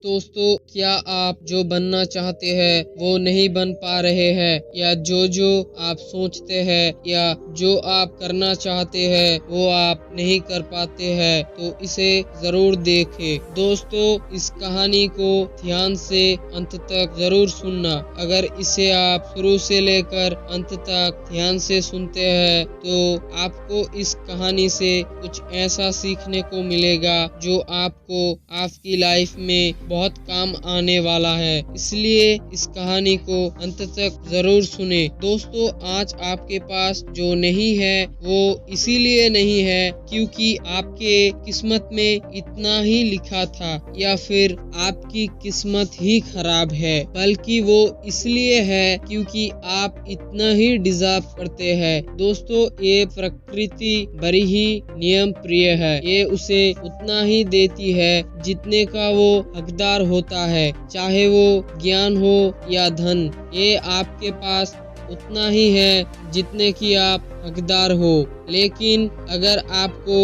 दोस्तों, क्या आप जो बनना चाहते हैं वो नहीं बन पा रहे हैं, या जो आप सोचते हैं या जो आप करना चाहते हैं वो आप नहीं कर पाते हैं, तो इसे जरूर देखें। दोस्तों, इस कहानी को ध्यान से अंत तक जरूर सुनना। अगर इसे आप शुरू से लेकर अंत तक ध्यान से सुनते हैं तो आपको इस कहानी से कुछ ऐसा सीखने को मिलेगा जो आपको आपकी लाइफ में बहुत काम आने वाला है। इसलिए इस कहानी को अंत तक जरूर सुने। दोस्तों, आज आपके पास जो नहीं है वो इसीलिए नहीं है क्योंकि आपके किस्मत में इतना ही लिखा था या फिर आपकी किस्मत ही खराब है, बल्कि वो इसलिए है क्योंकि आप इतना ही डिजर्व करते हैं। दोस्तों, ये प्रकृति बड़ी ही नियम प्रिय है। ये उसे उतना ही देती है जितने का वो हकदार होता है, चाहे वो ज्ञान हो या धन। ये आपके पास उतना ही है जितने की आप हकदार हो, लेकिन अगर आपको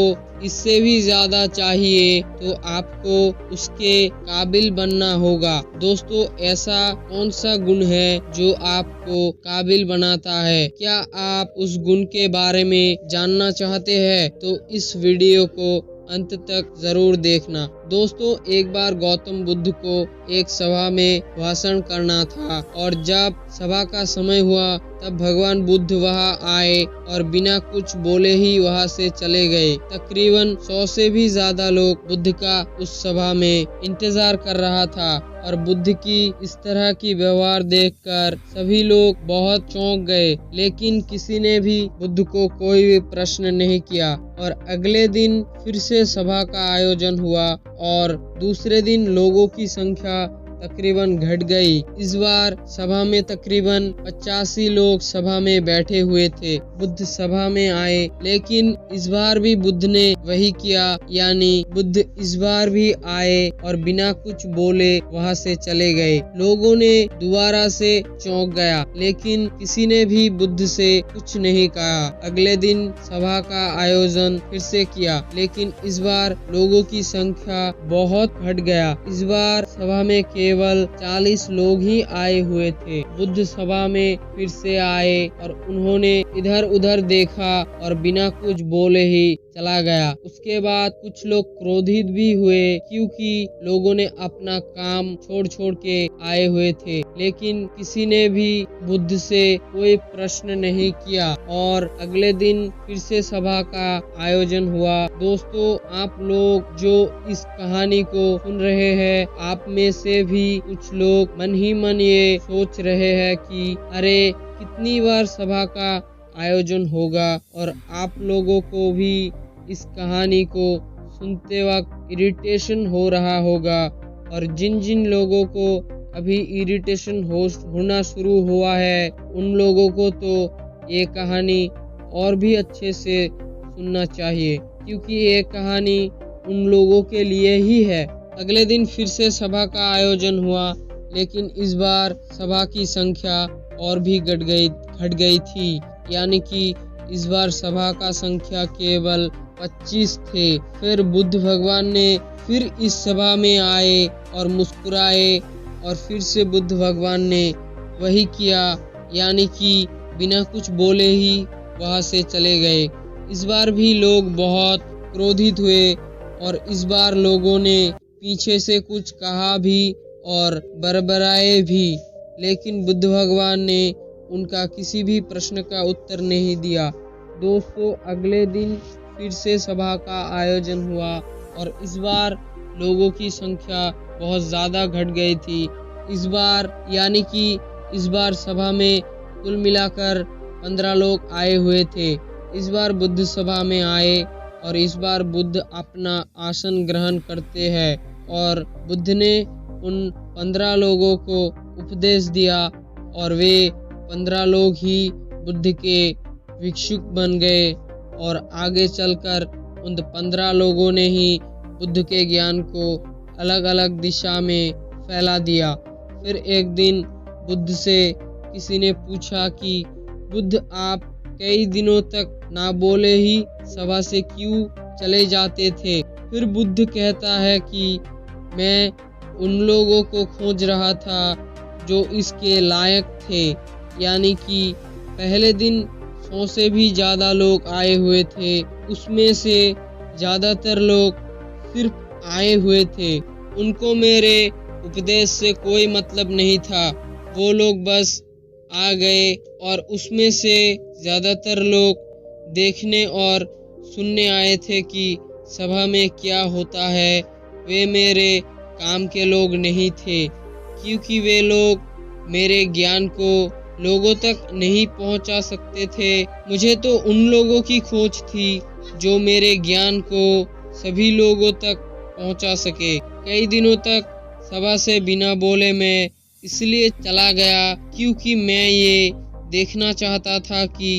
इससे भी ज्यादा चाहिए तो आपको उसके काबिल बनना होगा। दोस्तों, ऐसा कौन सा गुण है जो आपको काबिल बनाता है? क्या आप उस गुण के बारे में जानना चाहते हैं? तो इस वीडियो को अंत तक जरूर देखना। दोस्तों, एक बार गौतम बुद्ध को एक सभा में भाषण करना था और जब सभा का समय हुआ तब भगवान बुद्ध वहां आए और बिना कुछ बोले ही वहां से चले गए। तकरीबन 100 से भी ज्यादा लोग बुद्ध का उस सभा में इंतजार कर रहा था और बुद्ध की इस तरह की व्यवहार देखकर सभी लोग बहुत चौंक गए, लेकिन किसी ने भी बुद्ध को कोई भी प्रश्न नहीं किया। और अगले दिन फिर से सभा का आयोजन हुआ और दूसरे दिन लोगों की संख्या तकरीबन घट गई। इस बार सभा में तकरीबन 85 लोग सभा में बैठे हुए थे। बुद्ध सभा में आए, लेकिन इस बार भी बुद्ध ने वही किया, यानी बुद्ध इस बार भी आए और बिना कुछ बोले वहां से चले गए। लोगों ने दोबारा से चौंक गया, लेकिन किसी ने भी बुद्ध से कुछ नहीं कहा। अगले दिन सभा का आयोजन फिर से किया, लेकिन इस बार लोगों की संख्या बहुत घट गया। इस बार सभा में केवल 40 लोग ही आए हुए थे। बुद्ध सभा में फिर से आए और उन्होंने इधर उधर देखा और बिना कुछ बोले ही चला गया। उसके बाद कुछ लोग क्रोधित भी हुए क्योंकि लोगों ने अपना काम छोड़ छोड़ के आए हुए थे, लेकिन किसी ने भी बुद्ध से कोई प्रश्न नहीं किया और अगले दिन फिर से सभा का आयोजन हुआ। दोस्तों, आप लोग जो इस कहानी को सुन रहे हैं, आप में से भी कुछ लोग मन ही मन ये सोच रहे हैं कि अरे कितनी बार सभा का आयोजन होगा, और आप लोगों को भी इस कहानी को सुनते वक्त इरिटेशन हो रहा होगा। और जिन जिन लोगों को अभी इरिटेशन होना शुरू हुआ है, उन लोगों को तो ये कहानी और भी अच्छे से सुनना चाहिए, क्योंकि ये कहानी उन लोगों के लिए ही है। अगले दिन फिर से सभा का आयोजन हुआ, लेकिन इस बार सभा की संख्या और भी घट गई थी, यानी कि इस बार सभा का संख्या केवल 25 थे। फिर बुद्ध भगवान ने फिर इस सभा में आए और मुस्कुराए और फिर से बुद्ध भगवान ने वही किया, यानी कि बिना कुछ बोले ही वहां से चले गए। इस बार भी लोग बहुत क्रोधित हुए और इस बार लोगों ने पीछे से कुछ कहा भी और बरबराए भी, लेकिन बुद्ध भगवान ने उनका किसी भी प्रश्न का उत्तर नहीं दिया। दोस्तों, अगले दिन फिर से सभा का आयोजन हुआ और इस बार लोगों की संख्या बहुत ज़्यादा घट गई थी। इस बार यानी कि इस बार सभा में कुल मिलाकर 15 लोग आए हुए थे। इस बार बुद्ध सभा में आए और इस बार बुद्ध अपना आसन ग्रहण करते हैं और बुद्ध ने उन 15 लोगों को उपदेश दिया और वे 15 लोग ही बुद्ध के भिक्षुक बन गए और आगे चलकर उन 15 लोगों ने ही बुद्ध के ज्ञान को अलग अलग दिशा में फैला दिया। फिर एक दिन बुद्ध से किसी ने पूछा कि बुद्ध, आप कई दिनों तक ना बोले ही सभा से क्यों चले जाते थे? फिर बुद्ध कहता है कि मैं उन लोगों को खोज रहा था जो इसके लायक थे। यानी कि पहले दिन 100 से भी ज़्यादा लोग आए हुए थे, उसमें से ज़्यादातर लोग सिर्फ आए हुए थे। उनको मेरे उपदेश से कोई मतलब नहीं था, वो लोग बस आ गए। और उसमें से ज़्यादातर लोग देखने और सुनने आए थे कि सभा में क्या होता है। वे मेरे काम के लोग नहीं थे, क्योंकि वे लोग मेरे ज्ञान को लोगों तक नहीं पहुंचा सकते थे। मुझे तो उन लोगों की खोज थी जो मेरे ज्ञान को सभी लोगों तक पहुंचा सके। कई दिनों तक सभा से बिना बोले मैं इसलिए चला गया क्योंकि मैं ये देखना चाहता था कि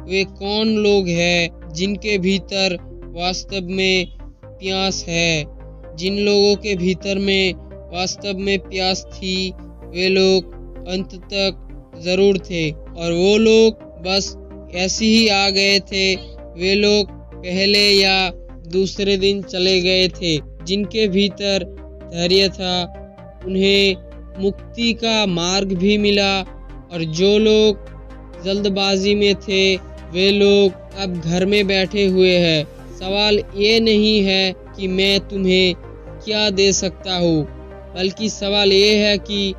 वे कौन लोग हैं जिनके भीतर वास्तव में प्यास है। जिन लोगों के भीतर में वास्तव में प्यास थी, वे लोग अंत तक जरूर थे। और वो लोग बस ऐसे ही आ गए थे। वे लोग पहले या दूसरे दिन चले गए थे। जिनके भीतर धैर्य था, उन्हें मुक्ति का मार्ग भी मिला। और जो लोग जल्दबाजी में थे, वे लोग अब घर में बैठे हुए हैं। सवाल ये नहीं है कि मैं तुम्हें क्या दे सकता हूँ, बल्कि सवाल ये है कि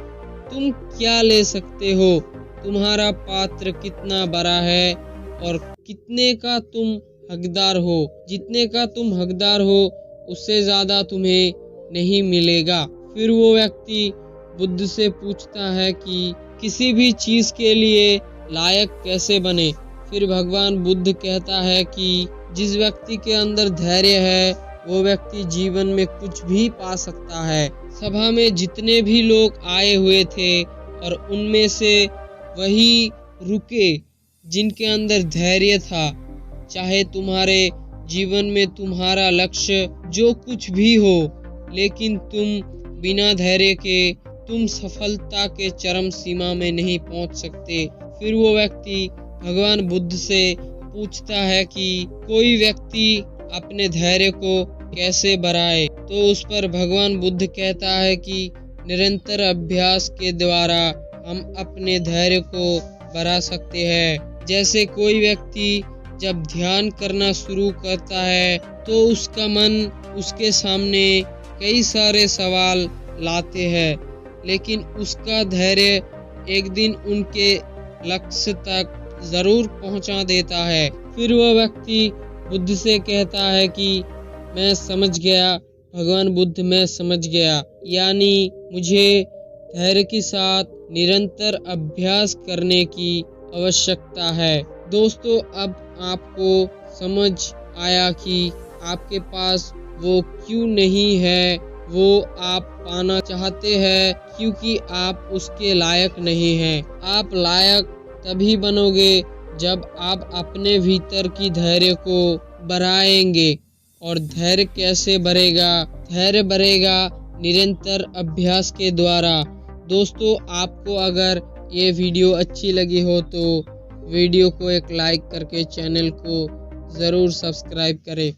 तुम क्या ले सकते हो। तुम्हारा पात्र कितना बड़ा है और कितने का तुम हकदार हो। जितने का तुम हकदार हो, उससे ज़्यादा तुम्हें नहीं मिलेगा। फिर वो व्यक्ति बुद्ध से पूछता है कि किसी भी चीज़ के लिए लायक कैसे बने। फिर भगवान बुद्ध कहता है कि जिस व्यक्ति के अंदर धैर्य है, वो व्यक्ति जीवन में कुछ भी पा सकता है। सभा में जितने भी लोग आए हुए थे, और उनमें से वही रुके जिनके अंदर धैर्य था। चाहे तुम्हारे जीवन में तुम्हारा लक्ष्य जो कुछ भी हो, लेकिन तुम बिना धैर्य के तुम सफलता के चरम सीमा में नहीं पहुंच सकते। फिर वो व्यक्ति भगवान बुद्ध से पूछता है कि कोई व्यक्ति अपने धैर्य को कैसे बढ़ाए। तो उस पर भगवान बुद्ध कहता है कि निरंतर अभ्यास के द्वारा हम अपने धैर्य को बढ़ा सकते हैं। जैसे कोई व्यक्ति जब ध्यान करना शुरू करता है, तो उसका मन उसके सामने कई सारे सवाल लाते हैं, लेकिन उसका धैर्य एक दिन उनके लक्ष्य तक जरूर पहुंचा देता है। फिर वह व्यक्ति बुद्ध से कहता है कि मैं समझ गया भगवान बुद्ध, मैं समझ गया। यानी मुझे धैर्य के साथ निरंतर अभ्यास करने की आवश्यकता है। दोस्तों, अब आपको समझ आया कि आपके पास वो क्यों नहीं है, वो आप पाना चाहते हैं क्योंकि आप उसके लायक नहीं हैं। आप लायक तभी बनोगे जब आप अपने भीतर की धैर्य को बढ़ाएंगे। और धैर्य कैसे बढ़ेगा? धैर्य बढ़ेगा निरंतर अभ्यास के द्वारा। दोस्तों, आपको अगर ये वीडियो अच्छी लगी हो तो वीडियो को एक लाइक करके चैनल को ज़रूर सब्सक्राइब करें।